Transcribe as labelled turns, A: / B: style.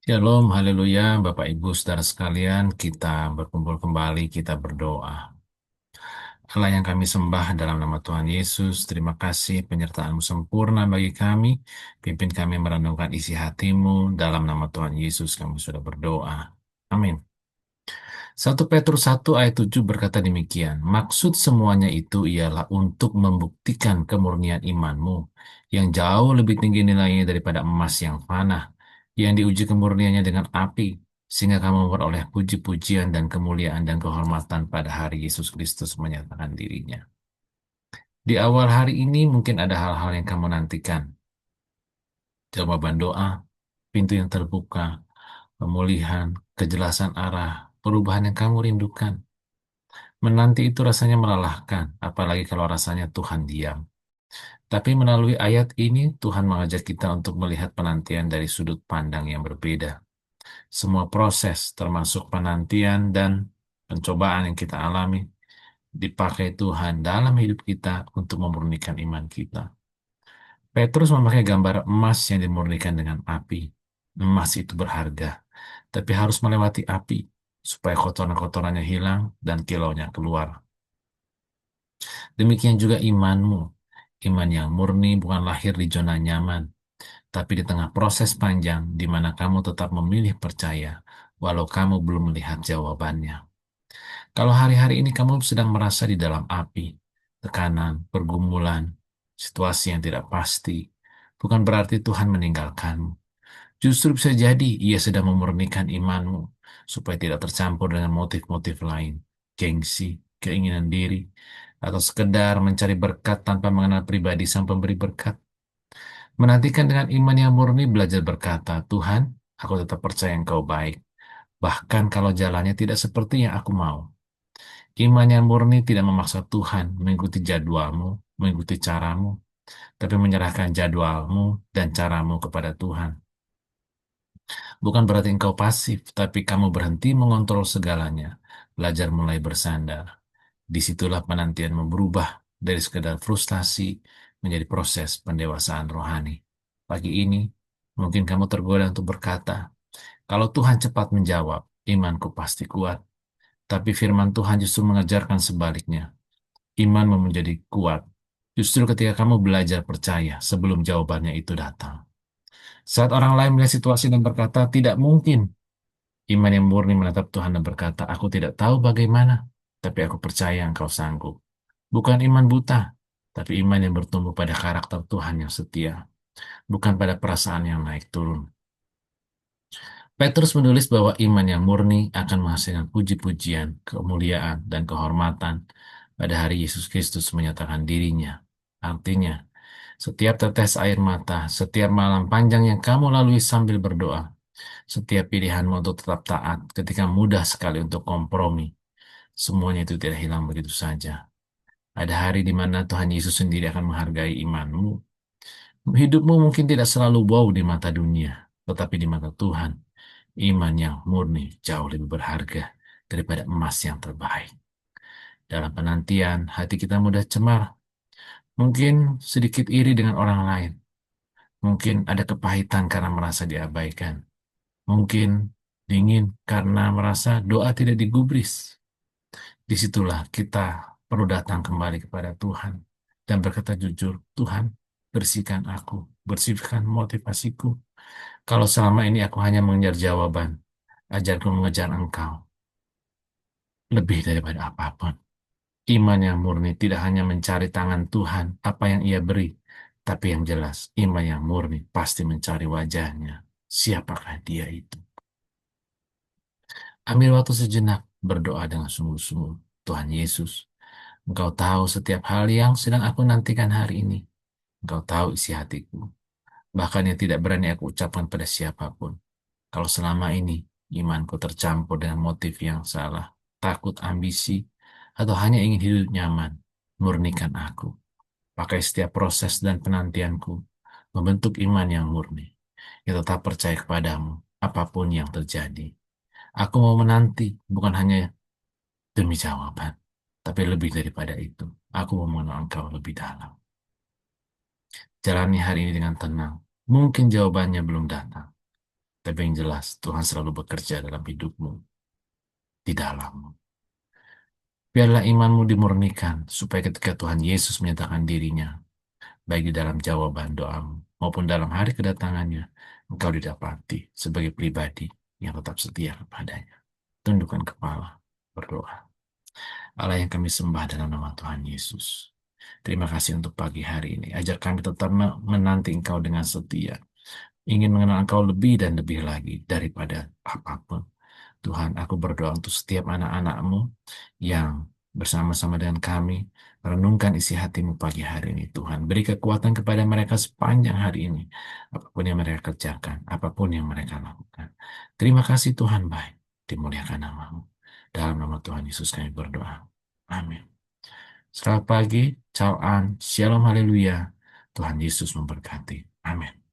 A: Shalom, haleluya, Bapak Ibu saudara sekalian, kita berkumpul kembali, kita berdoa. Allah yang kami sembah dalam nama Tuhan Yesus, terima kasih penyertaan-Mu sempurna bagi kami, pimpin kami merenungkan isi hati-Mu, dalam nama Tuhan Yesus kami sudah berdoa. Amin. 1 Petrus 1 ayat 7 berkata demikian, maksud semuanya itu ialah untuk membuktikan kemurnian imanmu, yang jauh lebih tinggi nilainya daripada emas yang fana, yang diuji kemurniannya dengan api, sehingga kamu memperoleh puji-pujian dan kemuliaan dan kehormatan pada hari Yesus Kristus menyatakan dirinya. Di awal hari ini mungkin ada hal-hal yang kamu nantikan. Jawaban doa, pintu yang terbuka, pemulihan, kejelasan arah, perubahan yang kamu rindukan. Menanti itu rasanya melelahkan, apalagi kalau rasanya Tuhan diam. Tapi melalui ayat ini, Tuhan mengajak kita untuk melihat penantian dari sudut pandang yang berbeda. Semua proses, termasuk penantian dan pencobaan yang kita alami, dipakai Tuhan dalam hidup kita untuk memurnikan iman kita. Petrus memakai gambar emas yang dimurnikan dengan api. Emas itu berharga, tapi harus melewati api supaya kotoran-kotorannya hilang dan kilaunya keluar. Demikian juga imanmu. Iman yang murni bukan lahir di zona nyaman, tapi di tengah proses panjang di mana kamu tetap memilih percaya, walau kamu belum melihat jawabannya. Kalau hari-hari ini kamu sedang merasa di dalam api, tekanan, pergumulan, situasi yang tidak pasti, bukan berarti Tuhan meninggalkanmu. Justru bisa jadi Ia sedang memurnikan imanmu, supaya tidak tercampur dengan motif-motif lain, gengsi, keinginan diri, atau sekedar mencari berkat tanpa mengenal pribadi sang pemberi berkat. Menantikan dengan iman yang murni belajar berkata, Tuhan, aku tetap percaya Engkau baik, bahkan kalau jalannya tidak seperti yang aku mau. Iman yang murni tidak memaksa Tuhan mengikuti jadwalmu, mengikuti caramu, tapi menyerahkan jadwalmu dan caramu kepada Tuhan. Bukan berarti engkau pasif, tapi kamu berhenti mengontrol segalanya, belajar mulai bersandar. Disitulah penantianmu berubah dari sekedar frustasi menjadi proses pendewasaan rohani. Pagi ini, mungkin kamu tergoda untuk berkata, kalau Tuhan cepat menjawab, imanku pasti kuat. Tapi firman Tuhan justru mengajarkan sebaliknya. Imanmu menjadi kuat justru ketika kamu belajar percaya sebelum jawabannya itu datang. Saat orang lain melihat situasi dan berkata, tidak mungkin. Iman yang murni menatap Tuhan dan berkata, aku tidak tahu bagaimana, tapi aku percaya Engkau sanggup. Bukan iman buta, tapi iman yang bertumbuh pada karakter Tuhan yang setia, bukan pada perasaan yang naik turun. Petrus menulis bahwa iman yang murni akan menghasilkan puji-pujian, kemuliaan, dan kehormatan pada hari Yesus Kristus menyatakan dirinya. Artinya, setiap tetes air mata, setiap malam panjang yang kamu lalui sambil berdoa, setiap pilihanmu untuk tetap taat ketika mudah sekali untuk kompromi, semuanya itu tidak hilang begitu saja. Ada hari di mana Tuhan Yesus sendiri akan menghargai imanmu. Hidupmu mungkin tidak selalu wow di mata dunia, tetapi di mata Tuhan, iman yang murni jauh lebih berharga daripada emas yang terbaik. Dalam penantian, hati kita mudah cemar, mungkin sedikit iri dengan orang lain, mungkin ada kepahitan karena merasa diabaikan, mungkin dingin karena merasa doa tidak digubris. Disitulah kita perlu datang kembali kepada Tuhan dan berkata jujur, Tuhan, bersihkan aku, bersihkan motivasiku. Kalau selama ini aku hanya mengejar jawaban, ajarku mengejar Engkau lebih daripada apapun. Iman yang murni tidak hanya mencari tangan Tuhan, apa yang Ia beri, tapi yang jelas, iman yang murni pasti mencari wajahnya. Siapakah Dia itu? Ambil waktu sejenak, berdoa dengan sungguh-sungguh. Tuhan Yesus, Engkau tahu setiap hal yang sedang aku nantikan hari ini. Engkau tahu isi hatiku, bahkan yang tidak berani aku ucapkan pada siapapun. Kalau selama ini imanku tercampur dengan motif yang salah, takut, ambisi, atau hanya ingin hidup nyaman, murnikan aku. Pakai setiap proses dan penantianku membentuk iman yang murni, yang tetap percaya kepadamu, apapun yang terjadi. Aku mau menanti, bukan hanya demi jawaban, tapi lebih daripada itu. Aku mau mengenal Engkau lebih dalam. Jalani hari ini dengan tenang. Mungkin jawabannya belum datang, Tapi yang jelas, Tuhan selalu bekerja dalam hidupmu, di dalammu. Biarlah imanmu dimurnikan, supaya ketika Tuhan Yesus menyatakan dirinya, baik di dalam jawaban doamu, maupun dalam hari kedatangannya, engkau didapati sebagai pribadi yang tetap setia kepadanya. Tundukkan kepala, berdoa. Allah yang kami sembah dalam nama Tuhan Yesus. Terima kasih untuk pagi hari ini. Ajar kami tetap menanti Engkau dengan setia. Ingin mengenal Engkau lebih dan lebih lagi daripada apapun. Tuhan, aku berdoa untuk setiap anak-anak-Mu yang bersama-sama dengan kami merenungkan isi hati-Mu pagi hari ini. Tuhan, beri kekuatan kepada mereka sepanjang hari ini. Apapun yang mereka kerjakan, apapun yang mereka lakukan. Terima kasih Tuhan baik. Dimuliakan nama-Mu. Dalam nama Tuhan Yesus kami berdoa. Amin. Selamat pagi, An, Shalom, Haleluya. Tuhan Yesus memberkati. Amin.